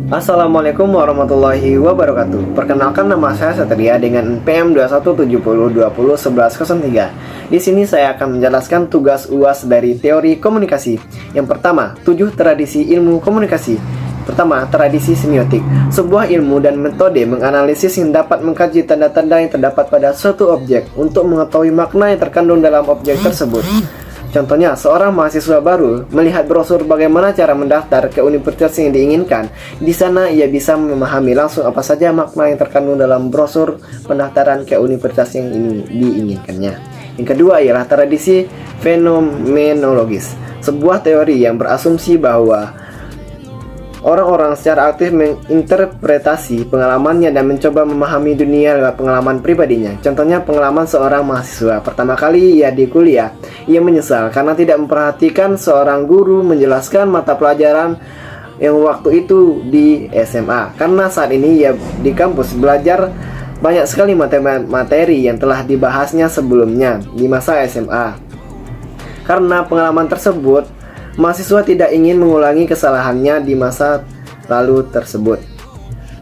Assalamualaikum warahmatullahi wabarakatuh. Perkenalkan, nama saya Satria dengan NPM 2170201103. Di sini saya akan menjelaskan tugas UAS dari teori komunikasi. Yang pertama, 7 tradisi ilmu komunikasi. Pertama, tradisi semiotik, sebuah ilmu dan metode menganalisis yang dapat mengkaji tanda-tanda yang terdapat pada suatu objek untuk mengetahui makna yang terkandung dalam objek tersebut. Contohnya, seorang mahasiswa baru melihat brosur bagaimana cara mendaftar ke universitas yang diinginkan. Di sana ia bisa memahami langsung apa saja makna yang terkandung dalam brosur pendaftaran ke universitas yang diinginkannya. Yang kedua ialah tradisi fenomenologis, sebuah teori yang berasumsi bahwa orang-orang secara aktif menginterpretasi pengalamannya dan mencoba memahami dunia lewat pengalaman pribadinya. Contohnya, pengalaman seorang mahasiswa pertama kali ia di kuliah. Ia menyesal karena tidak memperhatikan seorang guru menjelaskan mata pelajaran yang waktu itu di SMA. Karena saat ini ia di kampus belajar banyak sekali materi yang telah dibahasnya sebelumnya di masa SMA. Karena pengalaman tersebut, mahasiswa tidak ingin mengulangi kesalahannya di masa lalu tersebut.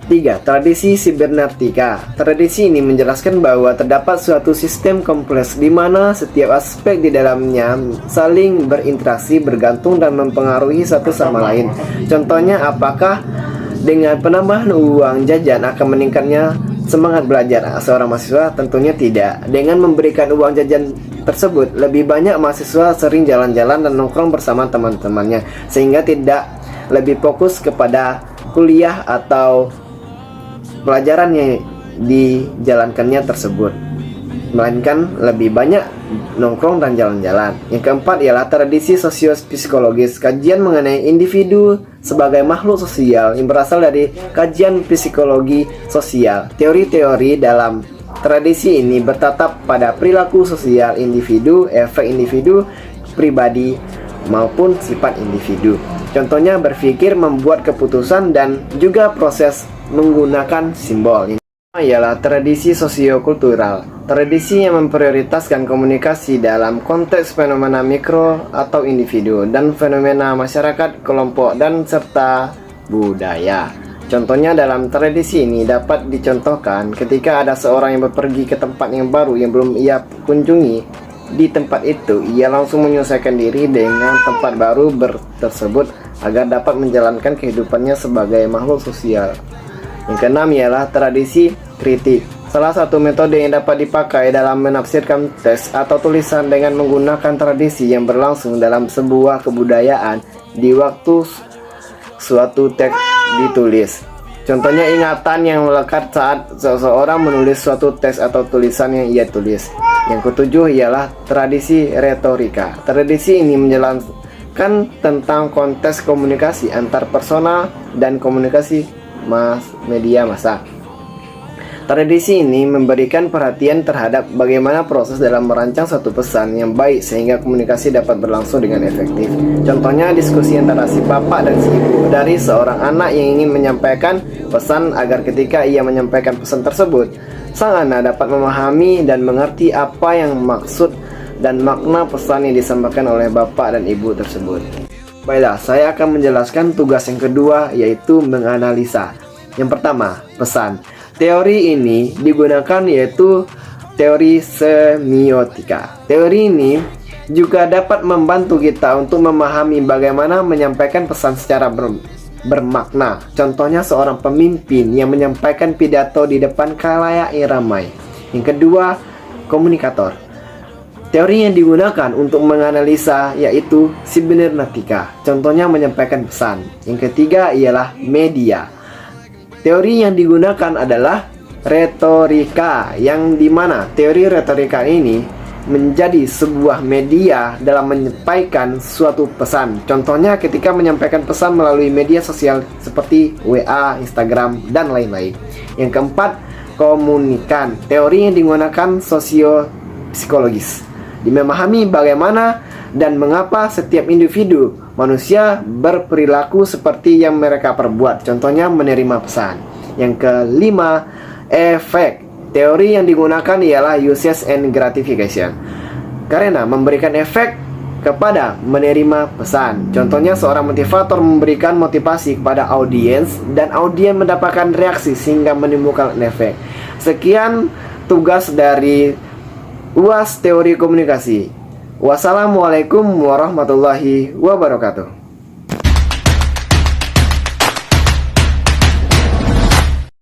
3. Tradisi sibernetika. Tradisi ini menjelaskan bahwa terdapat suatu sistem kompleks di mana setiap aspek di dalamnya saling berinteraksi, bergantung dan mempengaruhi satu sama lain. Contohnya, apakah dengan penambahan uang jajan akan meningkatnya semangat belajar seorang mahasiswa? Tentunya tidak. Dengan memberikan uang jajan tersebut, lebih banyak mahasiswa sering jalan-jalan dan nongkrong bersama teman-temannya, sehingga tidak lebih fokus kepada kuliah atau pelajaran yang dijalankannya tersebut, melainkan lebih banyak nongkrong dan jalan-jalan. Yang keempat ialah tradisi sosio-psikologis, kajian mengenai individu sebagai makhluk sosial yang berasal dari kajian psikologi sosial. Teori-teori dalam tradisi ini bertatap pada perilaku sosial individu, efek individu, pribadi, maupun sifat individu. Contohnya, berpikir, membuat keputusan, dan juga proses menggunakan simbol. Ini ialah tradisi sosiokultural, tradisi yang memprioritaskan komunikasi dalam konteks fenomena mikro atau individu dan fenomena masyarakat, kelompok, dan serta budaya. Contohnya, dalam tradisi ini dapat dicontohkan ketika ada seorang yang bepergi ke tempat yang baru yang belum ia kunjungi. Di tempat itu, ia langsung menyesuaikan diri dengan tempat baru tersebut agar dapat menjalankan kehidupannya sebagai makhluk sosial. Yang keenam ialah tradisi kritik, salah satu metode yang dapat dipakai dalam menafsirkan teks atau tulisan dengan menggunakan tradisi yang berlangsung dalam sebuah kebudayaan di waktu suatu teks ditulis. Contohnya, ingatan yang melekat saat seseorang menulis suatu teks atau tulisan yang ia tulis. Yang ketujuh ialah tradisi retorika. Tradisi ini menjelaskan tentang konteks komunikasi antar personal dan komunikasi media massa. Tradisi ini memberikan perhatian terhadap bagaimana proses dalam merancang suatu pesan yang baik sehingga komunikasi dapat berlangsung dengan efektif. Contohnya, diskusi antara si bapak dan si ibu dari seorang anak yang ingin menyampaikan pesan agar ketika ia menyampaikan pesan tersebut, sang anak dapat memahami dan mengerti apa yang maksud dan makna pesan yang disampaikan oleh bapak dan ibu tersebut. Baiklah, saya akan menjelaskan tugas yang kedua, yaitu menganalisa. Yang pertama, pesan. Teori ini digunakan yaitu teori semiotika. Teori ini juga dapat membantu kita untuk memahami bagaimana menyampaikan pesan secara bermakna. Contohnya, seorang pemimpin yang menyampaikan pidato di depan khalayak yang ramai. Yang kedua, komunikator. Teori yang digunakan untuk menganalisa yaitu sibernetika. Contohnya, menyampaikan pesan. Yang ketiga ialah media. Teori yang digunakan adalah retorika, yang dimana teori retorika ini menjadi sebuah media dalam menyampaikan suatu pesan. Contohnya, ketika menyampaikan pesan melalui media sosial seperti WA, Instagram, dan lain-lain. Yang keempat, komunikan. Teori yang digunakan sosio-psikologis, memahami bagaimana dan mengapa setiap individu manusia berperilaku seperti yang mereka perbuat. Contohnya, menerima pesan. Yang kelima, efek. Teori yang digunakan ialah uses and gratification, karena memberikan efek kepada menerima pesan. Contohnya seorang motivator memberikan motivasi kepada audiens dan audiens mendapatkan reaksi sehingga menimbulkan efek. Sekian tugas dari UAS Teori Komunikasi. Wassalamualaikum warahmatullahi wabarakatuh.